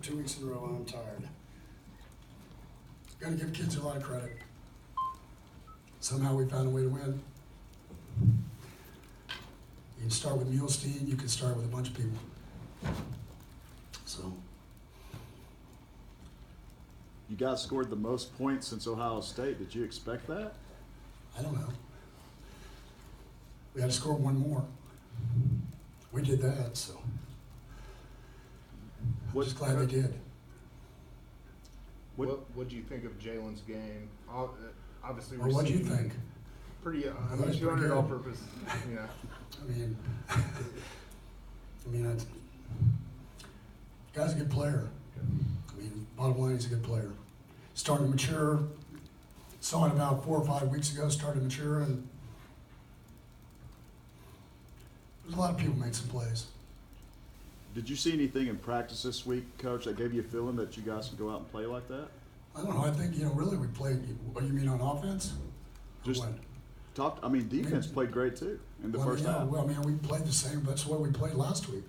2 weeks in a row, I'm tired. Got to give kids a lot of credit. Somehow we found a way to win. You can start with Mulestein, you can start with a bunch of people. So. You guys scored the most points since Ohio State. Did you expect that? I don't know. We had to score one more. We did that, so. I'm just glad they did. What do you think of Jalen's game? Obviously, Well, what do you think? Pretty. I That was mean, 200 pretty all good. purpose. Yeah. Guy's a good player. I mean, bottom line, he's a good player. Started to mature. Saw it about 4 or 5 weeks ago. Started to mature, and there's a lot of people made some plays. Did you see anything in practice this week, Coach, that gave you a feeling that you guys can go out and play like that? I don't know. I think really we played. What do you mean on offense? Or Just what? defense played great too in the first half. Well, we played the same. That's what we played last week.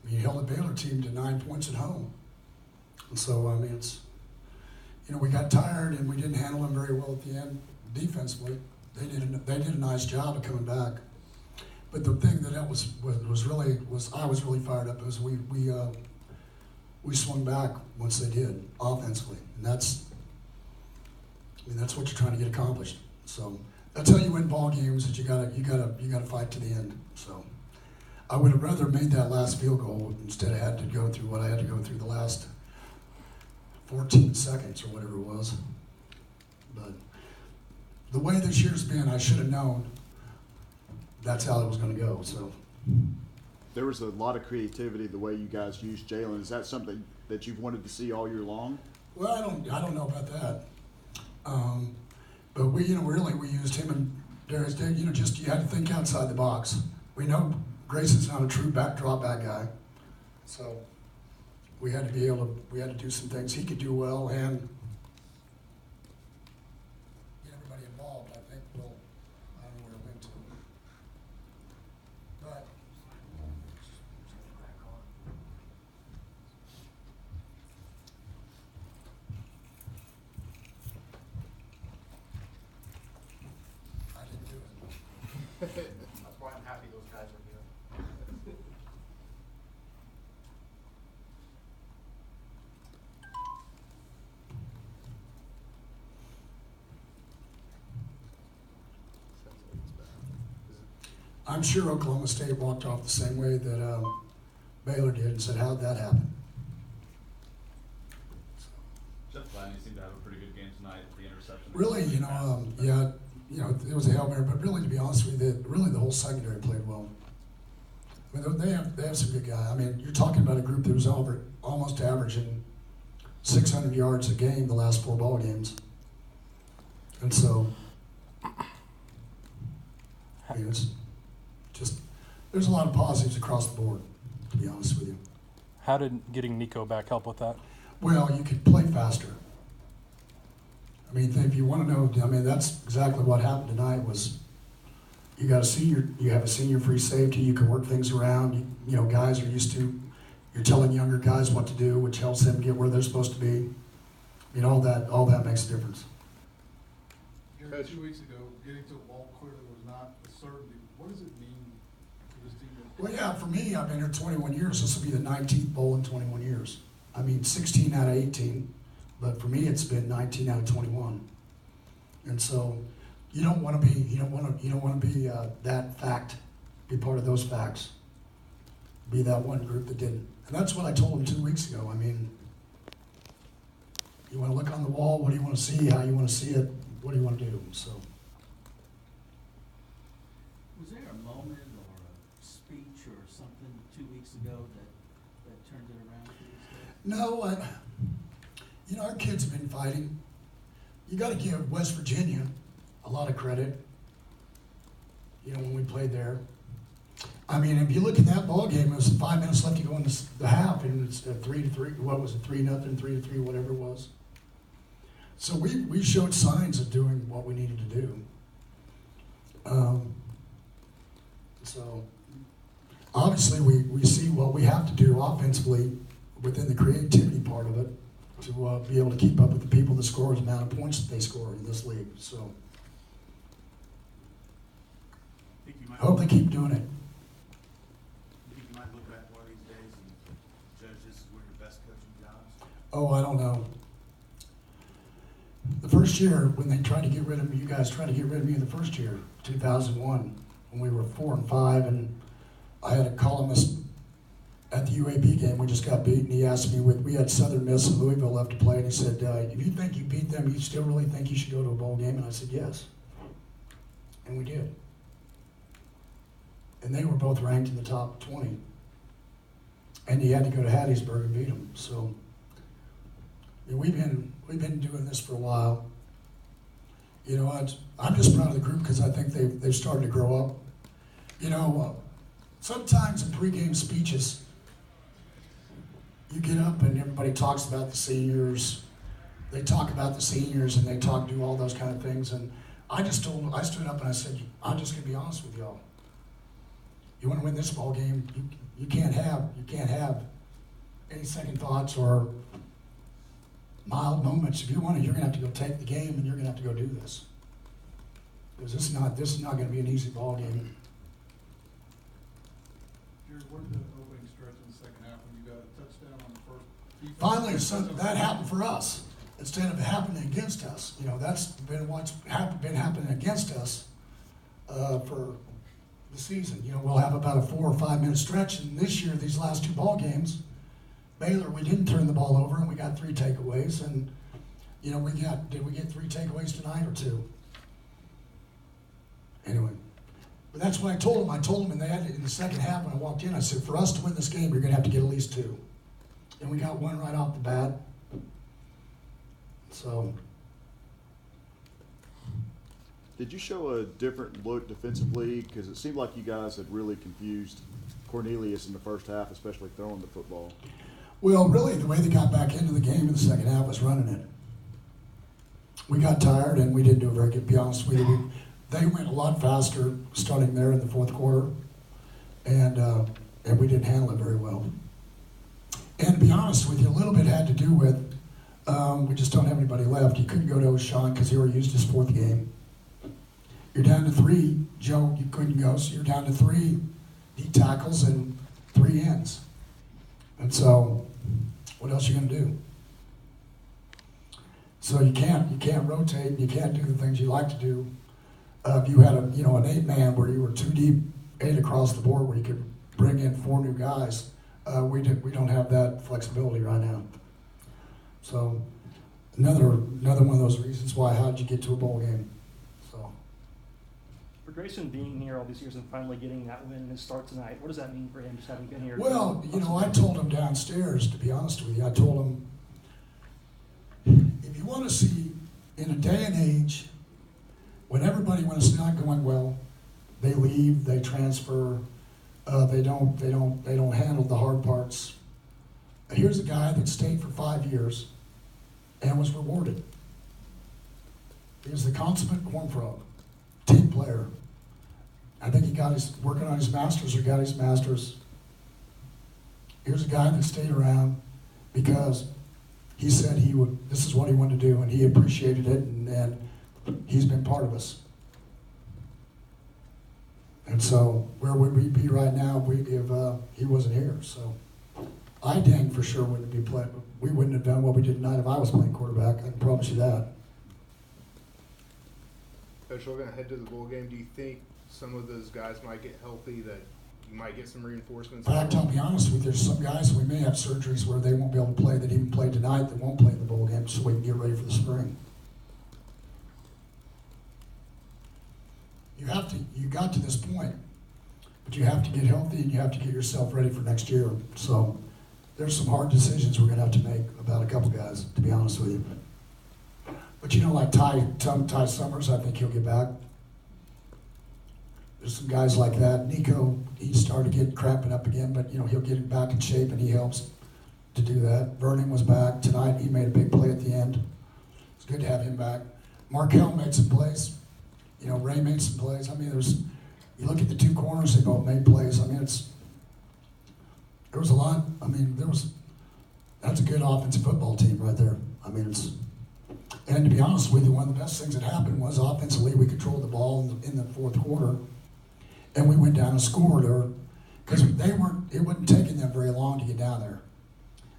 You held the Baylor team to 9 points at home, and so it's. We got tired and we didn't handle them very well at the end defensively. They did a nice job of coming back. But the thing that I was really fired up is we swung back once they did offensively, and that's what you're trying to get accomplished. So that's how you win ball games. That you gotta fight to the end. So I would have rather made that last field goal instead of had to go through what I had to go through the last 14 seconds or whatever it was. But the way this year's been, I should have known that's how it was going to go. So there was a lot of creativity the way you guys used Jalen. Is that something that you've wanted to see all year long? Well, I don't know about that. But we used him and Darius Day. You had to think outside the box. We know Grayson's not a true drop back guy, so we had to do some things he could do well and get everybody involved. I think I don't know where it went to. But I didn't do it. That's why I'm happy those guys are here. I'm sure Oklahoma State walked off the same way that Baylor did and said, "How'd that happen?" Jeff Gladney seemed to have a pretty good game tonight. The interception. Really, it was a Hail Mary, but really, to be honest with you, the whole secondary played well. I mean, they have some good guys. I mean, you're talking about a group that was almost averaging 600 yards a game the last 4 ball games, and so it's just there's a lot of positives across the board. To be honest with you. How did getting Nico back help with that? Well, you could play faster. I mean, if you want to know, that's exactly what happened tonight. Was you have a senior free safety. You can work things around. Guys are used to. You're telling younger guys what to do, which helps them get where they're supposed to be. All that makes a difference. Gary, 2 weeks ago, getting to a ball clearly was not a certainty. What does it mean for this team? Well, yeah, for me, I've been here 21 years. This will be the 19th bowl in 21 years. 16 out of 18, but for me, it's been 19 out of 21. And so, you don't want to be that fact, be part of those facts, be that one group that didn't. And that's what I told them 2 weeks ago. You want to look on the wall. What do you want to see? How you want to see it? What do you want to do? So. Was there a moment or a speech or something 2 weeks ago that turned it around for you? No, our kids have been fighting. You got to give West Virginia a lot of credit. When we played there. If you look at that ball game, it was 5 minutes left to go in the half, and it's 3-3. What was it? 3-0, 3-3, whatever it was. So we showed signs of doing what we needed to do. So obviously we see what we have to do offensively. within the creativity part of it, to be able to keep up with the people that score the amount of points that they score in this league. So Think you I might, hope they keep doing it. think you might look back one of these days and judge this as one of your best coaching jobs? Oh, I don't know. The first year when they tried to get rid of me, you guys tried to get rid of me in the first year, 2001, when we were 4-5, and I had a columnist at the UAB game. We just got beat, and he asked me, we had Southern Miss and Louisville left to play, and he said, if you think you beat them, you still really think you should go to a bowl game? And I said, yes. And we did. And they were both ranked in the top 20. And you had to go to Hattiesburg and beat them. So yeah, we've been doing this for a while. You know, I'm just proud of the group because I think they've started to grow up. You know, sometimes in pregame speeches, you get up and everybody talks about the seniors. They talk about the seniors and they do all those kind of things. And I stood up and I said, I'm just gonna be honest with y'all. You want to win this ball game, you can't have any second thoughts or mild moments. If you want it, you're gonna have to go take the game and you're gonna have to go do this. Because this is not gonna be an easy ball game. Jared, what did the opening stretch in the second half when you got a touchdown on the first defense? Finally, that happened for us instead of happening against us. You know, that's been what's been happening against us for the season. You know, we'll have about a 4 or 5 minute stretch, and this year, these last 2 ball games, Baylor, we didn't turn the ball over, and we got 3 takeaways. And you know, did we get 3 takeaways tonight or 2? Anyway, but that's what I told them. I told them, and they had it in the second half when I walked in. I said, for us to win this game, you're going to have to get at least 2. And we got 1 right off the bat. So. Did you show a different look defensively? Because it seemed like you guys had really confused Cornelius in the first half, especially throwing the football. Well, really, the way they got back into the game in the second half was running it. We got tired, and we didn't do a very good, to be honest with you. They went a lot faster starting there in the fourth quarter, and we didn't handle it very well. And to be honest with you, a little bit had to do with we just don't have anybody left. You couldn't go to O'Shawn because he already used his 4th game. You're down to 3, Joe, you couldn't go, so you're down to 3 D tackles and 3 ends. And so, what else are you going to do? So you can't rotate, you can't do the things you like to do. If you had an 8-man where you were 2 deep, 8 across the board, where you could bring in 4 new guys, we don't have that flexibility right now. So another one of those reasons why. How did you get to a bowl game? So. For Grayson being here all these years and finally getting that win and his start tonight, what does that mean for him just having been here? Well, you know, I told him downstairs, to be honest with you, I told him, if you want to see in a day and age when it's not going well, they leave, they transfer, they don't handle the hard parts. Here's a guy that stayed for 5 years and was rewarded. He was the consummate corn frog, team player. I think he got working on his master's or got his master's. Here's a guy that stayed around because he said this is what he wanted to do, and he appreciated it, and he's been part of us. And so where would we be right now if he wasn't here? So I dang for sure wouldn't be playing. We wouldn't have done what we did tonight if I was playing quarterback. I can promise you that. Coach, looking ahead to the bowl game, do you think some of those guys might get healthy, that you might get some reinforcements? In fact, I'll be honest with you, there's some guys we may have surgeries where they won't be able to play that even played tonight that won't play in the bowl game so we can get ready for the spring. You got to this point, but you have to get healthy and you have to get yourself ready for next year. So there's some hard decisions we're going to have to make about a couple guys, to be honest with you. But you know, like Ty Summers, I think he'll get back. There's some guys like that. Nico, he started to get cramping up again, but you know, he'll get back in shape and he helps to do that. Vernon was back tonight. He made a big play at the end. It's good to have him back. Markel made some plays. You know, Ray made some plays. I mean, you look at the 2 corners, they both made plays. I mean, there was a lot. I mean, there was that's a good offensive football team right there. I mean, and to be honest with you, one of the best things that happened was offensively we controlled the ball in the fourth quarter, and we went down and scored her because it wasn't taking them very long to get down there.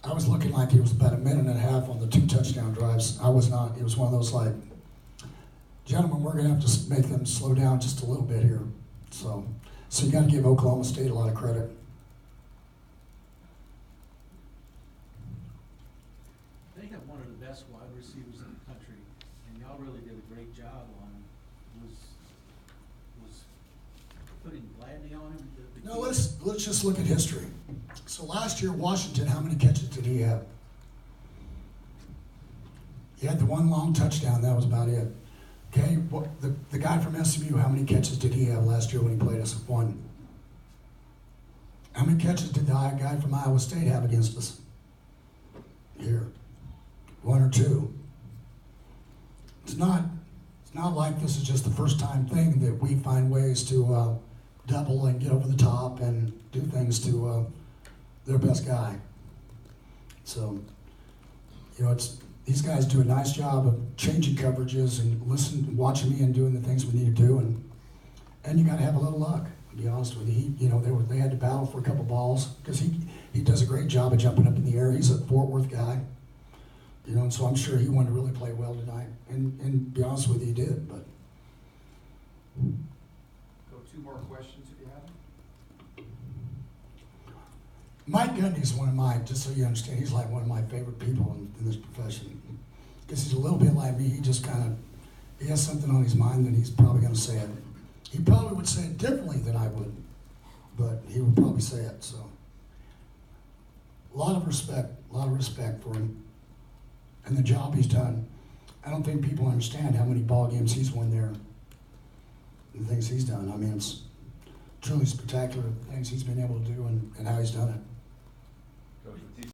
I was looking like it was about a minute and a half on the 2 touchdown drives. I was not. It was one of those like, gentlemen, we're going to have to make them slow down just a little bit here. So you got to give Oklahoma State a lot of credit. They have one of the best wide receivers in the country, and y'all really did a great job on, was putting Gladney on him. No, let's just look at history. So last year, Washington, how many catches did he have? He had the one long touchdown. That was about it. Okay, the guy from SMU, how many catches did he have last year when he played us? 1. How many catches did the guy from Iowa State have against us? Here, 1 or 2. It's not like this is just the first time thing that we find ways to double and get over the top and do things to their best guy. So, these guys do a nice job of changing coverages and watching me and doing the things we need to do, and you got to have a little luck. To be honest with you, they had to battle for a couple balls because he does a great job of jumping up in the air. He's a Fort Worth guy, and so I'm sure he wanted to really play well tonight. And to be honest with you, he did. But Go 2 more questions if you have them. Mike Gundy is one of my, just so you understand, he's like one of my favorite people in this profession. Because he's a little bit like me. He just he has something on his mind and he's probably going to say it. He probably would say it differently than I would, but he would probably say it. So, a lot of respect for him and the job he's done. I don't think people understand how many ball games he's won there and the things he's done. I mean, it's truly spectacular things he's been able to do and how he's done it.